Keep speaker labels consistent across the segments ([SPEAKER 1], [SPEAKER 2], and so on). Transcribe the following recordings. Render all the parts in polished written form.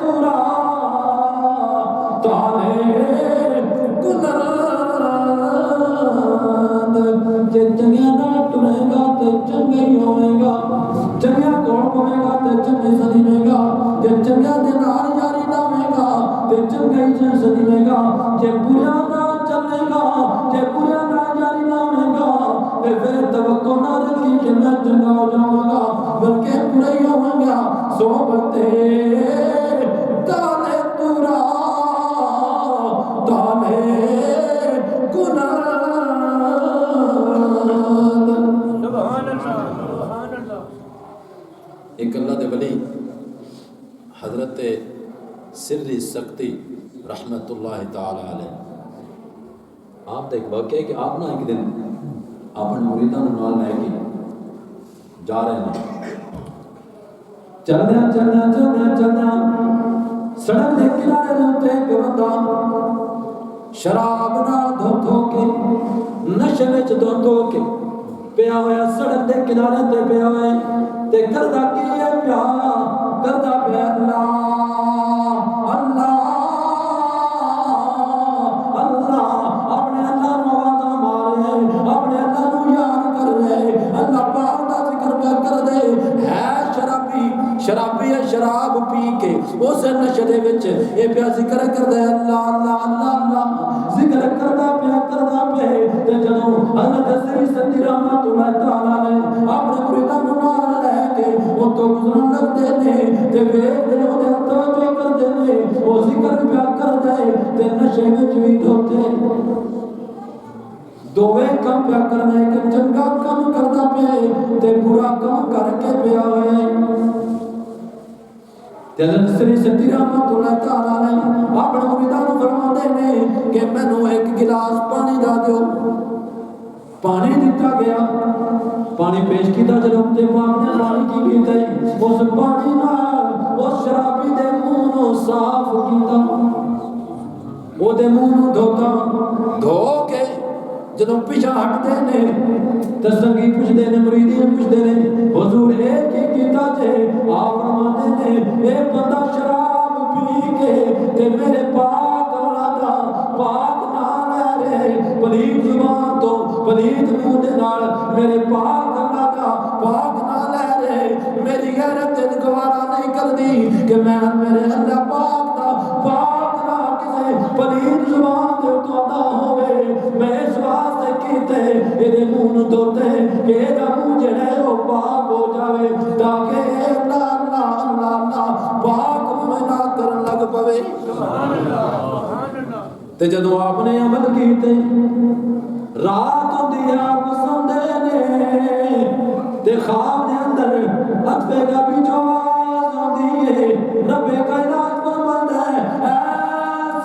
[SPEAKER 1] تورا تالے جے چنگیا نہ ٹرے گا تے چنگے ہی ہوے گا چنگیا کول پوے گا تے چنگے سدیوے گا جے چنگیا دے نال یاری لاوے گا تے چنگے ہی سدیوے گا جے بریا نہ چلے گا جے بریا نہ یاری لاوے گا تے پھر توقع نہ رکھی کہ میں چنگا ہو جاواں گا بلکہ برا ہی ہوواں گا صحبت تالے تورا تالے ایک اللہ دے ولی حضرت سری سکتی رحمت اللہ تعالی علیہ آپ ایک واقعہ ہے کہ آپ نہ ایک دن اپنے مریداں نال لے کے جا رہے ہیں چلدیا سڑک دے کنارے تے ایک بندہ شراب نال دھو کے نشے وچ دھو کے پیا ہویا سڑک دے کنارے تے پیا ہوئے تے کردا کی ہے پیا کردا پیا اللہ اللہ اللہ اپنے اللہ نو آواز مارے اپنے اللہ نو یاد کر رہے اللہ پاک دا ذکر پیا کر دے ہے شرابی ہے شراب پی کے اس نشے دے وچ اے پیا ذکر کر دے اللہ اللہ اللہ اللہ ذکر کردا پیا تے جدوں حضرت سری سکتی رحمت اللہ تعالی نے اپنے مریداں نو نال لے کے او تو گزرن لگدے نے تے ویکھ دے او دے توجہ کردے نے او ذکر پیا کر دے تے نشے وچ وی دھوتے دوویں کم پیا کرنا ایک چنگا کم کردا پیا تے برا کم کر کے پیا ہوئے حضرت سری سکتی رحمت اللہ تعالی نے اپنے مریداں نو فرماندے نے کہ مینوں ایک گلاس پانی دا دیو پانی دتا گیا پانی پیش کیتا جدوں تے پاک نے پانی کی کیتا اس پانی نال اس شرابی دے منہ نو صاف کیتا او دے منہ نو دھو کے جدوں پیچھے ہٹدے نے تے سنگی پوچھدے نے مریدی پوچھدے نے حضور اے کی کیتا جے آپ فرماندے نے اے بندہ شراب پی کے تے میرے پاک اللہ دا پاک نام لے رہے پلیت زبان تو پلیت منہ دے نال میرے پاک اللہ دا پاک نام لے رہے میری غیرت گوارا نہیں کردی کہ میں میرے اللہ پاک دا پاک نام کسے پلیت زبان دے اتواندا ہوئے میں اس واسطے کیتے اے منہ نو دھوتے کہ اے دا منہ جڑا ہے او پاک ہو جاوے تاکہ اللہ اللہ اللہ اللہ پاک میں نہ کرن لگ پوے سبحان اللہ تے جدوں آپ نے عمل کیتے رات ہوندی آپ سوندے نے تے خواب دے اندر اتوے گا پیچھے آواز ہوندی ہے رب کائنات فرماندا ہے اے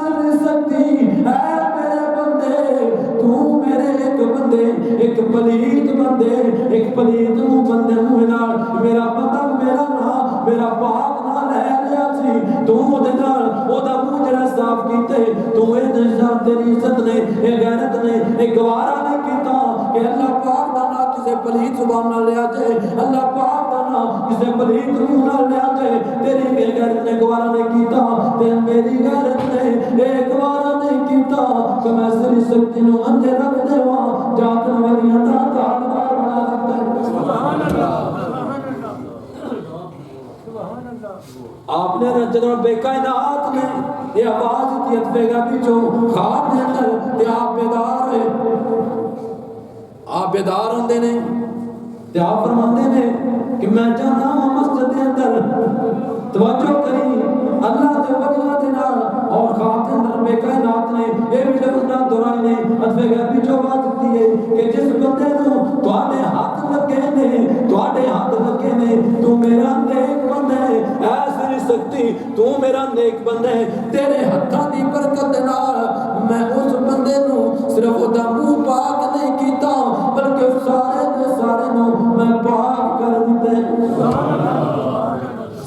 [SPEAKER 1] سری سکتی اے میرے بندے تو میرے ایک بندے ایک پلیت بندے ایک پلیت منہ بندے منہ نال میرا بندہ میرا نام میرا پاک نام لے لیا سی تو او دے نال او دا منہ جڑا صاف کیتے تو اے نشان تیری عزت نے اے غیرت نے اے گوارا نہیں کیتا کہ اللہ پاک دا نام کسے پلیت زبان نال لیا جائے اللہ پاک دا نام کسے پلیت منہ نال لیا جائے تیری غیرت نے گوارا نہیں کیتا تے میری غیرت نے اے گوارا نہیں کیتا کہ میں سری سکتی نو انجے رکھ دیواں جاتن ولیاں دا تاجدار بنا دیتا ہے سبحان اللہ آپ نے جدوں بے کائنات نے یہ آواز کی اتفے گا پیچھو خواب دے اندر تے آپ بیدار ہے آپ بیدار ہوندے نے تے آپ فرماندے نے کہ میں جانا ہوں مسجد دے اندر توجہ کری اللہ دے ولیاں دے نال اور خواب دے اندر بے کائنات نے یہ بھی لفظ نہ دہرائے نے اتفے گا پیچھو آواز دی ہے کہ جس بندے نو تواڈے ہاتھ لگے نے تواڈے ہاتھ لگے نے تو میرا نیک بندہ ہے اے سری سکتی تو میرا نیک بندہ ہے تیرے ہتھاں دی برکت دے نال میں اس بندے نو صرف او دا منہ پاک نہیں کیتا بلکہ سارے دے سارے نو میں پاک کر دتے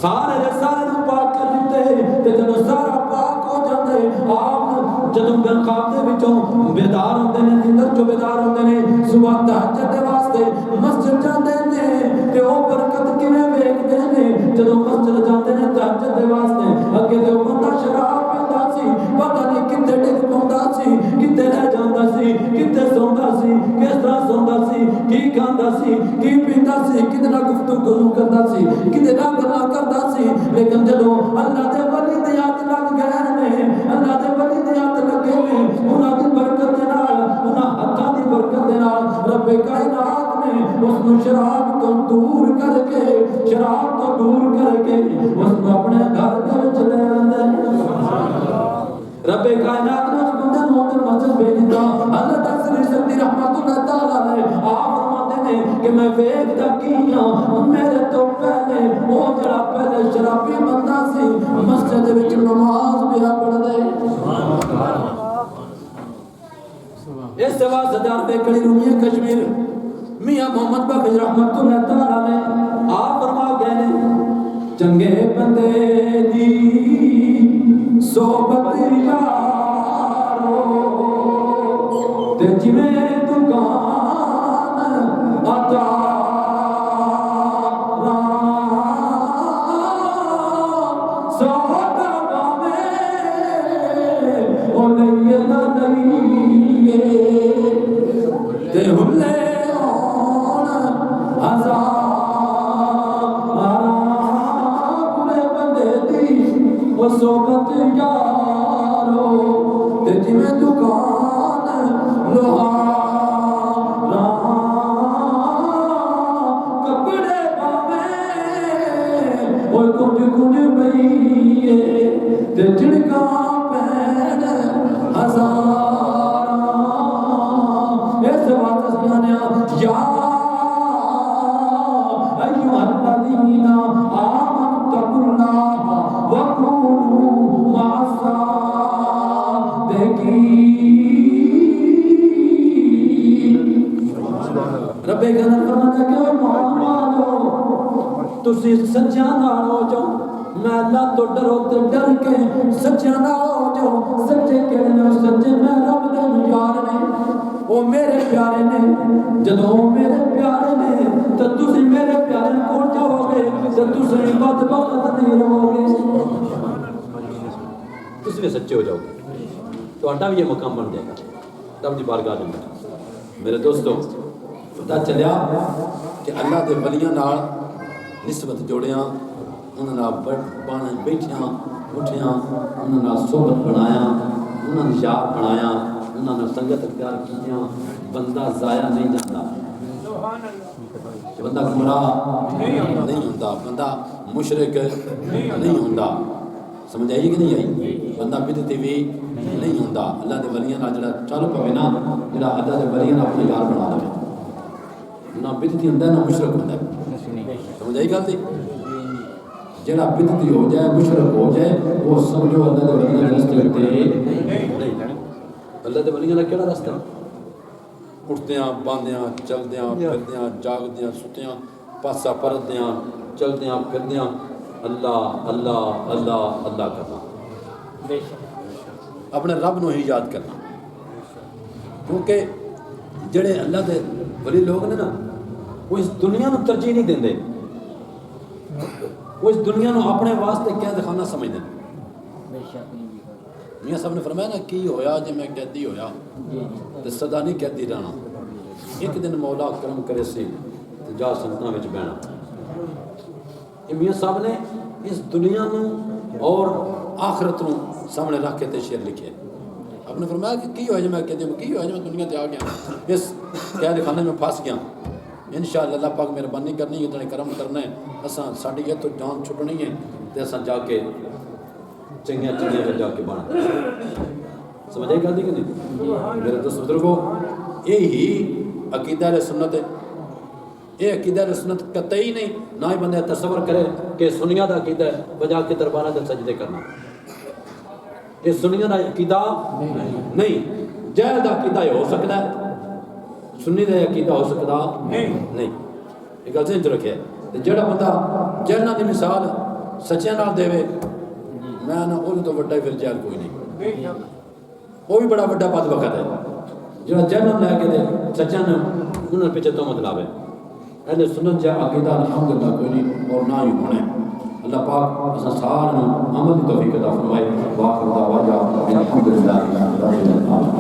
[SPEAKER 1] سارے دے سارے نو پاک کر دتے تے جدوں سارا پاک ہو جاندے آپ جدوں خواب دے وچوں بیدار ہوندے نے نیندر چوں بیدار ہوندے نے صبح تہجد دے واسطے مسجد جاندے نے تے او برکت کیویں ویکھدے نے جدوں مسجد جاندے نے تہجد دے واسطے اگے کی کھاندا سی کی پیندا سی کدنا گفتگو کردا سی کدنا گلاں کردا سی لیکن جدوں اللہ دے ولی دے ہاتھ لگ گئے نے اللہ دے ولی دے ہاتھ لگے نے انہاں دی برکت دے نال انہاں ہتھاں دی برکت دے نال رب کائنات نے اس نو شراب تو دور کر کے شراب تو دور کر کے اس کو اپنے گھر دے وچ لے آندا رب کائنات نے اس بندے نو اندر مسجد بھیج دتا حضرت عصر سدی رحمت اللہ تعالی علیہ آپ فرماتے ہیں کہ میں ویکھدا کیاں میرے تو پہلے وہ جڑا پہلے شرابی بندہ سی مسجد وچ نماز پیا پڑھدا ہے اس سے واسطے عربے کڑی رومیہ کشمیر میاں محمد بخش رحمت اللہ تعالی علیہ آپ فرما گئے نے چنگے بندے دی صحبت یارو تے جویں دکان عطا سودا باویں او لئیے نہ لئیے تے ہلے صحبت یارو تے جویں دکان لوہارا کپڑے پاویں اوے کچھ پئیے تے جھڑکاں پین ہزاراں اس واسطے سیاںیاں یا ایھا الذین آمنوا اتقوا اللہ وکونوا مع رب گھر فرماتا کہ محمد تسی سچیاں نال ہو جاؤ میں اللہ تو ڈرو تے ڈر کے سچیاں نال ہو جاؤ سچے کہڑے نے سچے میں رب دے یار نے وہ میرے پیارے نے جدوں وہ میرے پیارے نے تو تسی میرے پیارے کول جاؤ گے تے تسی بدبخت نہیں رہو گے تسی بھی سچے ہو جاؤ گے تو آٹا بھی یہ مقام بن جائے گا تب دی بارگاہ دے میرے دوستو پتہ چلیا کہ اللہ دے ولیاں نال نسبت جوڑیاں انہاں نال بیٹھیاں اٹھیاں انہاں نال صحبت بنایا انہاں دی یاد بنایا انہاں نے سنگت اختیار کیتیاں بندہ ضائع نہیں جاتا بندہ گمراہ نہیں ہوندا بندہ مشرک نہیں ہوندا سمجھ آئی کہ نہیں آئی بندہ بدعتی بھی نہیں ہوندا اللہ دے ولیاں نال جڑا چل پوے نا جڑا اللہ دے ولیاں نال اپنے یار بنا لے نہ بدعتی ہوندا نہ مشرک ہوندا سمجھ آئی گل تے جڑا بدعتی ہو جائے مشرک ہو جائے وہ سمجھو اللہ دے ولیاں دے راستے تے اللہ دے ولیاں دا کیڑا راستہ اٹھدیاں باندیاں چلدیاں پھردیاں جاگدیاں ستیاں پاسا پردیاں چلدیاں پھردیاں اللہ اللہ اللہ اللہ کرنا اپنے رب نو ہی یاد کرنا کیونکہ جڑے اللہ دے ولی لوگ نے نا وہ اس دنیا نو ترجیح نہیں دیندے وہ اس دنیا نو اپنے واسطے قید خانہ سمجھدے میاں صاحب نے فرمایا نا کی ہویا جے میں قیدی ہویا تے سدا نہیں قیدی رہنا ایک دن مولا کرم کرے سی تے جا سنتاں وچ بہنا یہ میاں صاحب نے اس دنیا نو اور آخرت نو سامنے رکھ کے تے شعر لکھے آپ نے فرمایا کہ کی ہویا جے میں قیدی کی ہویا جے میں دنیا تے آ گیا اس قید خانے میں پھنس گیا انشاءاللہ اللہ پاک مہربانی کرنی ہے اتنے کرم کرنا ہے اساں ساڈی یہ تو جان چھٹنی ہے تے اساں جا کے چنگیاں چنگیاں جا کے بنا سمجھ آئی گل کہ نہیں میرے دوست بزرگوں یہی عقیدہ اہل سنت ہے یہ عقیدہ اہل سنت قطعی نہیں نہ ہی بندہ تصور کرے کہ سنیاں دا عقیدہ ہے بجا کے دربارہ دے سجدے کرنا یہ سنیاں دا عقیدہ نہیں جہل دا عقیدہ ہو سکتا ہے سنی دا عقیدہ ہو سکتا نہیں یہ گل سمجھ رکھے جڑا بندہ جہلاں دی مثال سچیاں نال دے میں نہ وہ تو وڈا پھر جہل کوئی نہیں وہ بھی بڑا وڈا بد وقت ہے جڑا جہل لے کے دے سچیاں نے انہاں پیچھے تہمت لاوے اہل سنت جا عقیدہ الحمدللہ کوئی نہیں اور نہ ہی ہونے اللہ پاک اساں سارے عمل دی توفیق عطا فرمائے واخر دعوانا الحمدللہ رب العالمین